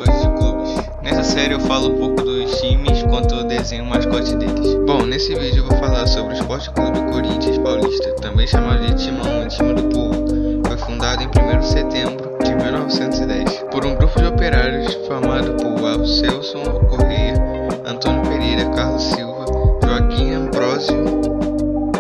mascotes de clubes. Nessa série eu falo um pouco dos times quanto eu desenho o mascote deles. Bom, nesse vídeo eu vou falar sobre o Esporte Clube Corinthians Paulista, também chamado de Timão, time do povo. Foi fundado em 1º de setembro de 1910 por um grupo de operários formado por Alcelson Correia, Antônio Pereira, Carlos Silva, Joaquim Ambrósio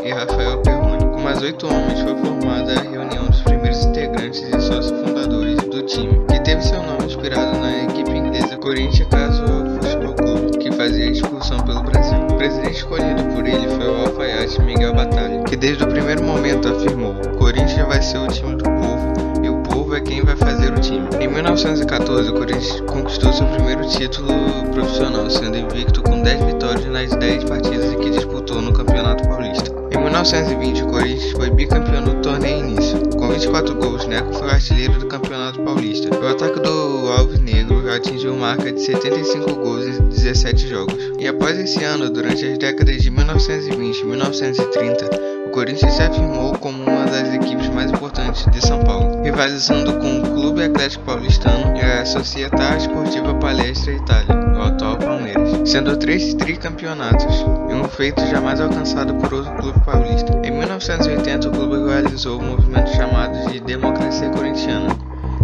e Rafael Perrone. Com mais 8 homens foi formada a reunião dos primeiros integrantes e sócios fundadores do time, que teve seu nome inspirado na equipe inglesa Corinthians Casual Football Club, que fazia a excursão pelo Brasil. O presidente escolhido por ele foi o alfaiate Miguel Batalha, que desde o primeiro momento afirmou: o Corinthians vai ser o time do povo e o povo é quem vai fazer o time. Em 1914, o Corinthians conquistou seu primeiro título profissional, sendo invicto com 10 vitórias nas 10 partidas que disputou no Campeonato Paulista. Em 1920, o Corinthians foi bicampeão no torneio início. Com 24 gols, Neco foi o artilheiro do Campeonato Paulista. O ataque do Alvinegro atingiu marca de 75 gols em 17 jogos. E após esse ano, durante as décadas de 1920 e 1930, o Corinthians se afirmou como uma das equipes mais importantes de São Paulo, rivalizando com o Clube Atlético Paulistano e a Società Sportiva Palestra Itália, o atual Palmeiras, sendo 3 tricampeonatos, um feito jamais alcançado por outro clube paulista. Em 1980, o clube realizou um movimento chamado de Democracia Corintiana,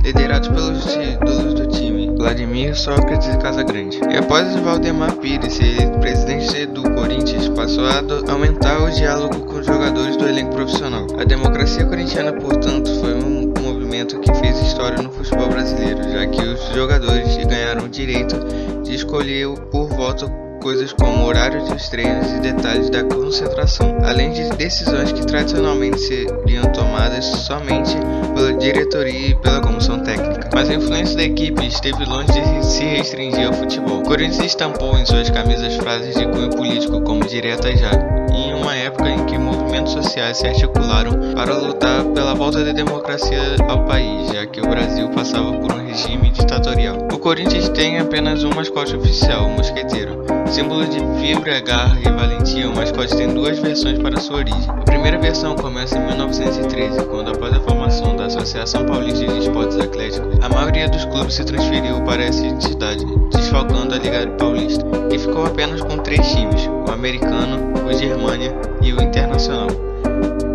liderado pelos ídolos do time, Vladimir, Sócrates e Casagrande. E após Valdemar Pires ser presidente do Corinthians, passou a aumentar o diálogo com os jogadores do elenco profissional. A democracia corintiana, portanto, foi um movimento que fez história no futebol brasileiro, já que os jogadores ganharam o direito de escolher por voto coisas como horário dos treinos e detalhes da concentração, além de decisões que tradicionalmente seriam tomadas somente pela diretoria e pela comissão técnica. Mas a influência da equipe esteve longe de se restringir ao futebol. O Corinthians estampou em suas camisas frases de cunho político como direta já, em uma época em que movimentos sociais se articularam para lutar pela volta da democracia ao país, já que o Brasil passava por um regime ditatorial. O Corinthians tem apenas um mascote oficial, o mosqueteiro. Símbolo de fibra, garra e valentia, o mascote tem 2 versões para sua origem. A primeira versão começa em 1913, quando após a formação da Associação Paulista de Esportes Atléticos, a maioria dos clubes se transferiu para essa entidade, desfalcando a Liga Paulista, que ficou apenas com 3 times, o Americano, o Germânia e o Internacional.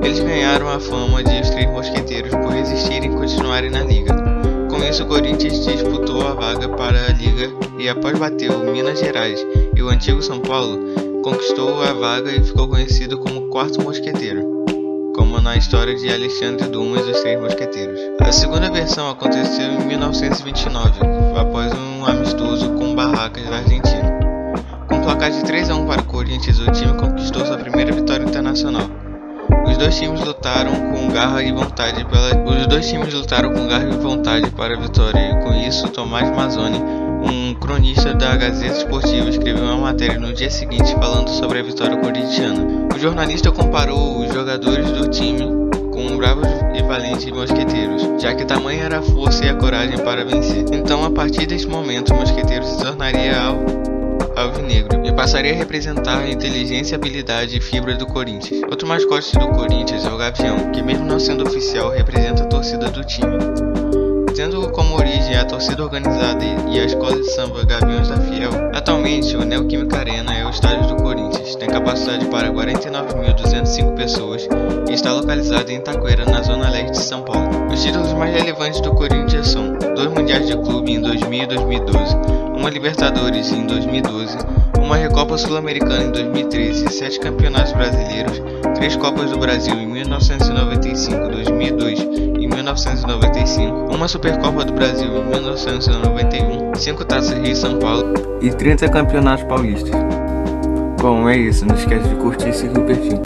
Eles ganharam a fama de os 3 mosqueteiros por resistirem e continuarem na Liga. Com isso, o Corinthians disputou a vaga para a Liga e após bater o Minas Gerais e o antigo São Paulo, conquistou a vaga e ficou conhecido como 4º mosqueteiro, como na história de Alexandre Dumas e os 3 mosqueteiros. A segunda versão aconteceu em 1929, após um amistoso com Barracas da Argentina. Com um placar de 3-1 para o Corinthians, o time conquistou sua primeira vitória internacional. Os dois times lutaram com garra e vontade para a vitória, e com isso Tomás Mazzoni, um cronista da Gazeta Esportiva, escreveu uma matéria no dia seguinte falando sobre a vitória corintiana. O jornalista comparou os jogadores do time com bravos e valentes mosqueteiros, já que tamanha era a força e a coragem para vencer. Então, a partir desse momento, o mosqueteiro se tornaria alvinegro e passaria a representar a inteligência, habilidade e fibra do Corinthians. Outro mascote do Corinthians é o Gavião, que mesmo não sendo oficial, representa a torcida do time. Tendo como origem a torcida organizada e a escola de samba Gaviões da Fiel, atualmente o Neoquímica Arena é o estádio do Corinthians, tem capacidade para 49.205 pessoas e está localizado em Itaquera, na zona leste de São Paulo. Os títulos mais relevantes do Corinthians são 2 mundiais de clube em 2000 e 2012, uma Libertadores em 2012, uma Recopa Sul-Americana em 2013, 7 campeonatos brasileiros, 3 Copas do Brasil em 1995, 2002 e 1995, uma Supercopa do Brasil em 1991, 5 Taças Rio São Paulo e 30 campeonatos paulistas. Bom, é isso, não esquece de curtir e seguir o perfil.